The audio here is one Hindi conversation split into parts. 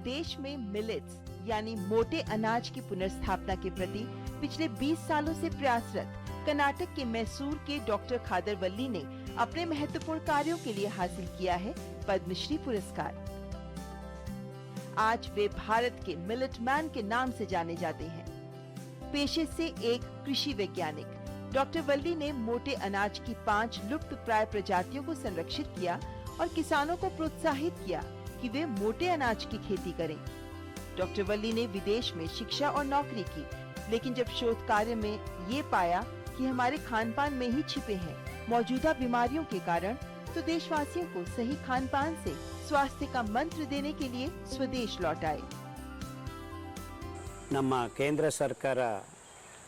देश में मिलेट्स यानी मोटे अनाज की पुनर्स्थापना के प्रति पिछले 20 सालों से प्रयासरत कर्नाटक के मैसूर के डॉक्टर खादरवल्ली ने अपने महत्वपूर्ण कार्यों के लिए हासिल किया है पद्मश्री पुरस्कार। आज वे भारत के मिलेट मैन के नाम से जाने जाते हैं। पेशे से एक कृषि वैज्ञानिक, डॉक्टर वल्ली ने मोटे अनाज की 5 लुप्तप्राय प्रजातियों को संरक्षित किया और किसानों को प्रोत्साहित किया कि वे मोटे अनाज की खेती करें। डॉक्टर वल्ली ने विदेश में शिक्षा और नौकरी की, लेकिन जब शोध कार्य में ये पाया कि हमारे खानपान में ही छिपे हैं मौजूदा बीमारियों के कारण, तो देशवासियों को सही खानपान से स्वास्थ्य का मंत्र देने के लिए स्वदेश लौट आए। ನಮ್ಮ ಕೇಂದ್ರ ಸರ್ಕಾರ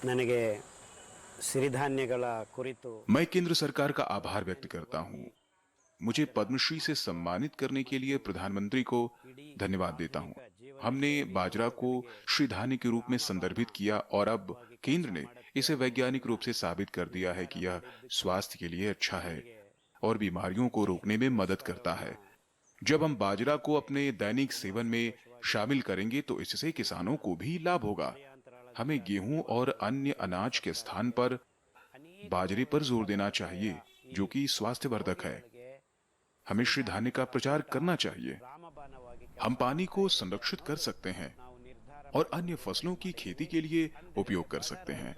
ನನಗೆ ಸಿರಿಧಾನ್ಯಗಳ ಕುರಿತು मैं केंद्र सरकार का आभार व्यक्त करता हूँ। मुझे पद्मश्री से सम्मानित करने के लिए प्रधानमंत्री को धन्यवाद देता हूँ। हमने बाजरा को श्रीधान्य के रूप में संदर्भित किया और अब केंद्र ने इसे वैज्ञानिक रूप से साबित कर दिया है कि यह स्वास्थ्य के लिए अच्छा है और बीमारियों को रोकने में मदद करता है। जब हम बाजरा को अपने दैनिक सेवन में शामिल करेंगे तो इससे किसानों को भी लाभ होगा। हमें गेहूं और अन्य अनाज के स्थान पर बाजरे पर जोर देना चाहिए, जो कि स्वास्थ्यवर्धक है। हमें श्रीधान्य का प्रचार करना चाहिए। हम पानी को संरक्षित कर सकते हैं और अन्य फसलों की खेती के लिए उपयोग कर सकते हैं,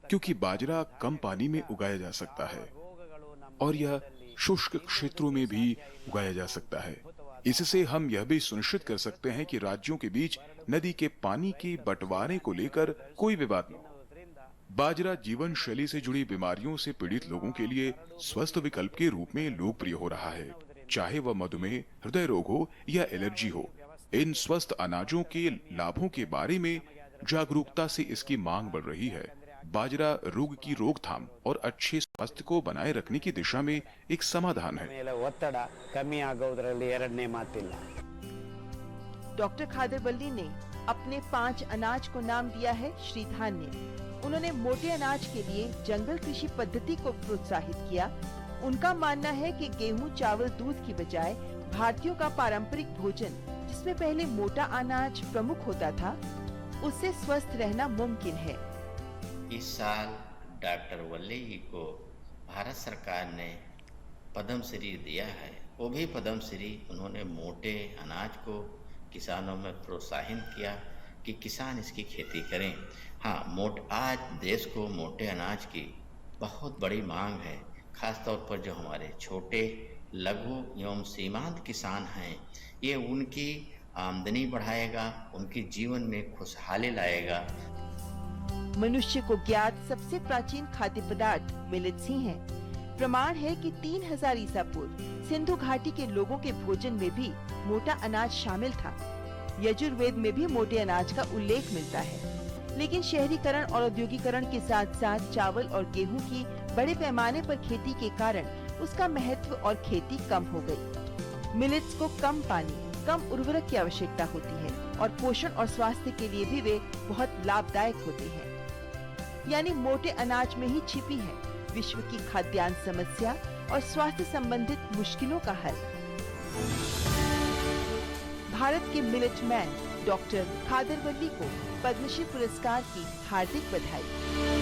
क्योंकि बाजरा कम पानी में उगाया जा सकता है और यह शुष्क क्षेत्रों में भी उगाया जा सकता है। इससे हम यह भी सुनिश्चित कर सकते हैं कि राज्यों के बीच नदी के पानी के बंटवारे को लेकर कोई विवाद न हो। बाजरा जीवन शैली से जुड़ी बीमारियों से पीड़ित लोगों के लिए स्वस्थ विकल्प के रूप में लोकप्रिय हो रहा है, चाहे वह मधुमेह, हृदय रोग हो या एलर्जी हो। इन स्वस्थ अनाजों के लाभों के बारे में जागरूकता से इसकी मांग बढ़ रही है। बाजरा रोग की रोकथाम और अच्छे स्वास्थ्य को बनाए रखने की दिशा में एक समाधान है। डॉक्टर खादरवल्ली ने अपने 5 अनाज को नाम दिया है श्रीधान्य। उन्होंने मोटे अनाज के लिए जंगल कृषि पद्धति को प्रोत्साहित किया। उनका मानना है कि गेहूं, चावल, दूध की बजाय भारतीयों का पारंपरिक भोजन, जिसमें पहले मोटा अनाज प्रमुख होता था, उससे स्वस्थ रहना मुमकिन है। इस साल डॉक्टर वल्ली जी को भारत सरकार ने पद्मश्री दिया है। वो भी पद्मश्री उन्होंने मोटे अनाज को किसानों में प्रोत्साहित किया कि किसान इसकी खेती करें। हाँ, आज देश को मोटे अनाज की बहुत बड़ी मांग है, खासतौर पर जो हमारे छोटे, लघु एवं सीमांत किसान हैं, ये उनकी आमदनी बढ़ाएगा, उनके जीवन में खुशहाली लाएगा। मनुष्य को ज्ञात सबसे प्राचीन खाद्य पदार्थ मिलेट्स ही हैं। प्रमाण है कि 3000 ईसा पूर्व सिंधु घाटी के लोगों के भोजन में भी मोटा अनाज शामिल था। यजुर्वेद में भी मोटे अनाज का उल्लेख मिलता है, लेकिन शहरीकरण और औद्योगिकरण के साथ साथ चावल और गेहूं की बड़े पैमाने पर खेती के कारण उसका महत्व और खेती कम हो गई। मिलेट्स को कम पानी, कम उर्वरक की आवश्यकता होती है और पोषण और स्वास्थ्य के लिए भी वे बहुत लाभदायक होते हैं। यानी मोटे अनाज में ही छिपी है विश्व की खाद्यान्न समस्या और स्वास्थ्य संबंधित मुश्किलों का हल। भारत के मिलेट मैन डॉक्टर खादरवल्ली को पद्मश्री पुरस्कार की हार्दिक बधाई।